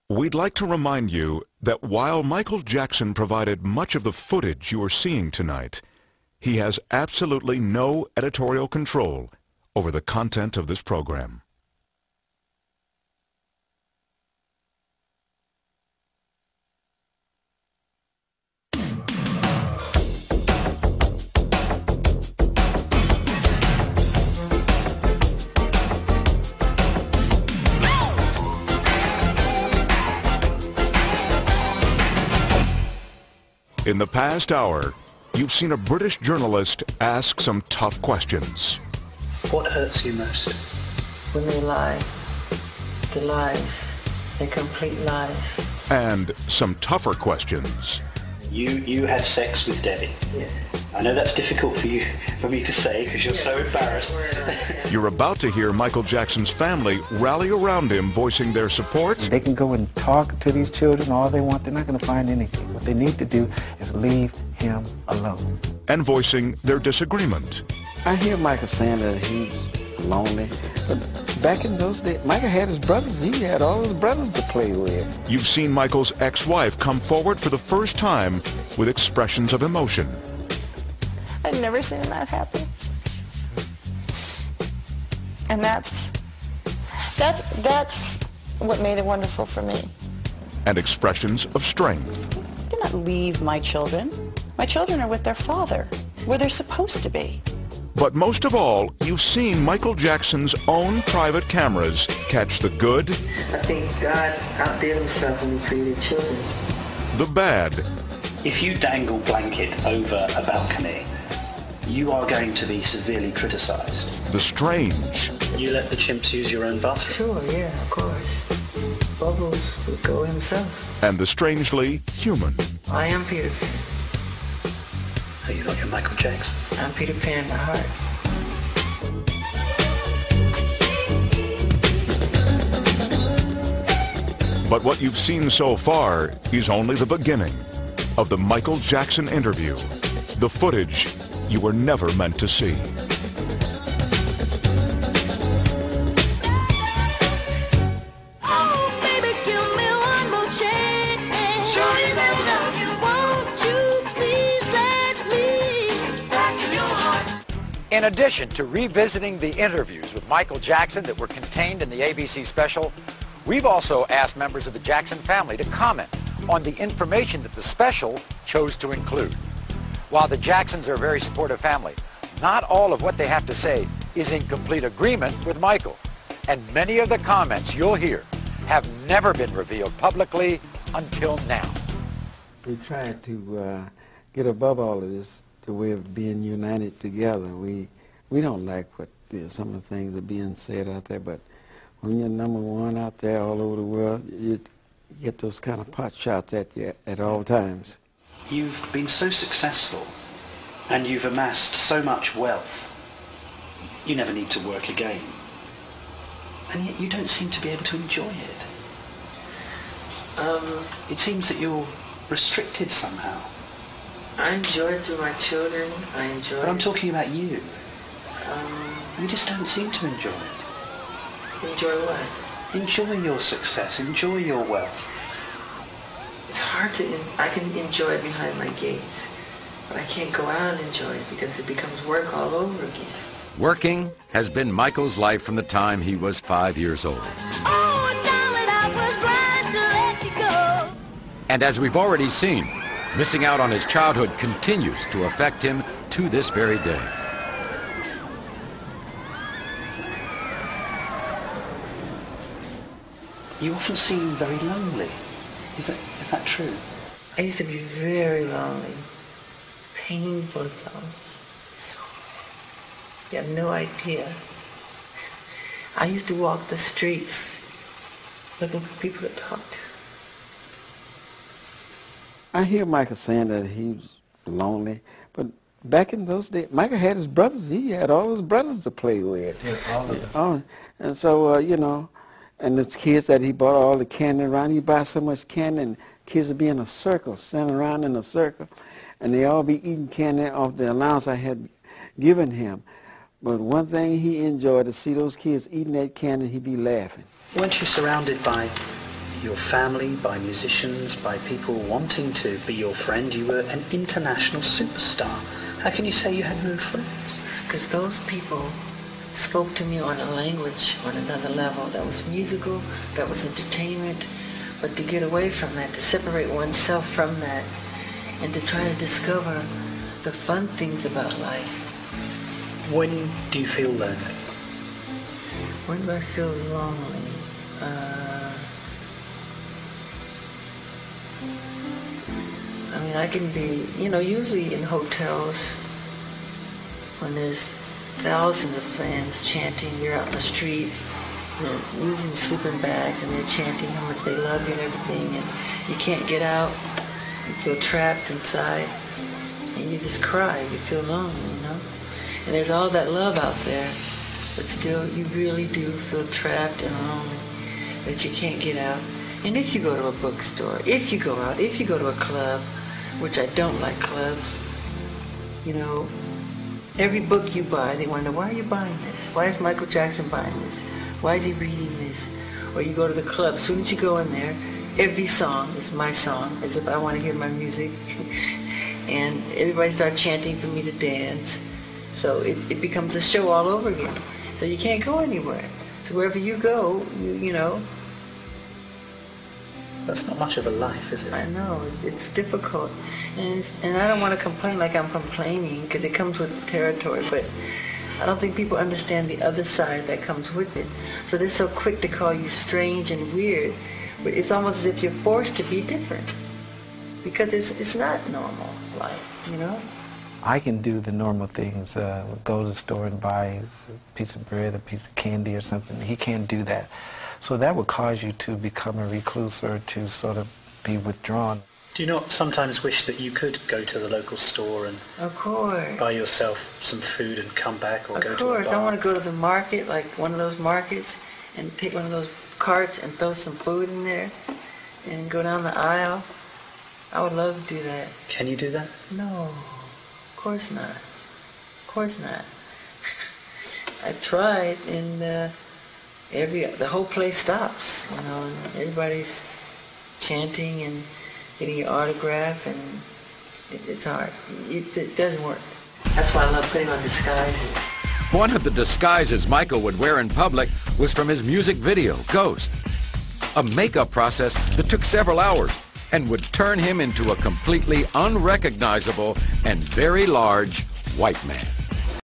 We'd like to remind you that while Michael Jackson provided much of the footage you are seeing tonight, he has absolutely no editorial control over the content of this program. In the past hour, you've seen a British journalist ask some tough questions. What hurts you most? When they lie. The lies. They're complete lies. And some tougher questions. You had sex with Debbie. Yes. I know that's difficult for me to say because you're so embarrassed. You're about to hear Michael Jackson's family rally around him, voicing their support. They can go and talk to these children all they want. They're not going to find anything. What they need to do is leave him alone. And voicing their disagreement. I hear Michael saying that he's lonely, but back in those days, Michael had his brothers. He had all his brothers to play with. You've seen Michael's ex-wife come forward for the first time with expressions of emotion. I'd never seen him that happy. And that's what made it wonderful for me. And expressions of strength. I did not leave my children. My children are with their father, where they're supposed to be. But most of all, you've seen Michael Jackson's own private cameras catch the good, I think God outdid himself when he created children. the bad, If you dangle blanket over a balcony, you are going to be severely criticised. the strange, You let the chimps use your own bathroom. Sure, yeah, of course. Bubbles would go himself. and the strangely human. I am Peter Pan. Oh, you're not your Michael Jackson. I'm Peter Pan at heart. But what you've seen so far is only the beginning of the Michael Jackson interview, the footage you were never meant to see. Oh, baby, give me one more chance. Show you that love you. Won't you please let me back in your heart? In addition to revisiting the interviews with Michael Jackson that were contained in the ABC special, we've also asked members of the Jackson family to comment on the information that the special chose to include. While the Jacksons are a very supportive family, not all of what they have to say is in complete agreement with Michael. And many of the comments you'll hear have never been revealed publicly until now. We tried to get above all of this, the way of being united together. We don't like what some of the things are being said out there, but when you're number one out there all over the world, you get those kind of pot shots at you at all times. You've been so successful and you've amassed so much wealth. You never need to work again. And yet you don't seem to be able to enjoy it. It seems that you're restricted somehow. I enjoy it through my children. I enjoy But I'm it. talking about you. You just don't seem to enjoy it. Enjoy what? Enjoy your success, enjoy your wealth. It's hard to, I can enjoy it behind my gates, but I can't go out and enjoy it because it becomes work all over again. Working has been Michael's life from the time he was 5 years old. Oh, darling, I was glad to let you go. And as we've already seen, missing out on his childhood continues to affect him to this very day. You often seem very lonely. Is that true? I used to be very lonely, painful lonely. So, you have no idea. I used to walk the streets looking for people to talk to. I hear Michael saying that he's lonely, but back in those days, Michael had his brothers. He had all his brothers to play with. Yeah, all of us. Oh, and so, you know, and the kids that he bought all the candy around, he buy so much candy, and kids would be in a circle, standing around in a circle, and they all be eating candy off the allowance I had given him. But one thing he enjoyed, to see those kids eating that candy, he'd be laughing. Weren't you surrounded by your family, by musicians, by people wanting to be your friend. You were an international superstar. How can you say you had no friends? Because those people spoke to me on a language on another level that was musical, that was entertainment, but to get away from that, to separate oneself from that, and to try to discover the fun things about life. When do you feel lonely? When do I feel lonely? I mean, I can be, usually in hotels when there's thousands of fans chanting, you're out in the street, they're using sleeping bags and they're chanting how much they love you and everything, and you can't get out, you feel trapped inside, and you just cry, you feel lonely, And there's all that love out there, but still you really do feel trapped and lonely, that you can't get out. And if you go to a bookstore, if you go out, if you go to a club, which I don't like clubs, every book you buy, they wonder, why are you buying this? Why is Michael Jackson buying this? Why is he reading this? Or you go to the club, as soon as you go in there, every song is my song, as if I want to hear my music. And everybody starts chanting for me to dance. So it becomes a show all over again. So you can't go anywhere. So wherever you go, you know. That's not much of a life, is it? I know, it's difficult. And I don't want to complain like I'm complaining, because it comes with the territory, but I don't think people understand the other side that comes with it. So they're so quick to call you strange and weird, but it's almost as if you're forced to be different, because it's not normal life, you know? I can do the normal things, go to the store and buy a piece of bread, a piece of candy or something. He can't do that. So that would cause you to become a recluse or to sort of be withdrawn. Do you not sometimes wish that you could go to the local store and of course buy yourself some food and come back, or of go course. to a bar? I want to go to the market, like one of those markets, and take one of those carts and throw some food in there and go down the aisle. I would love to do that. Can you do that? No, of course not. Of course not. I tried, and the whole place stops, you know, and everybody's chanting and getting your autograph, and it's hard. It doesn't work. That's why I love putting on disguises. One of the disguises Michael would wear in public was from his music video, Ghost, a makeup process that took several hours and would turn him into a completely unrecognizable and very large white man.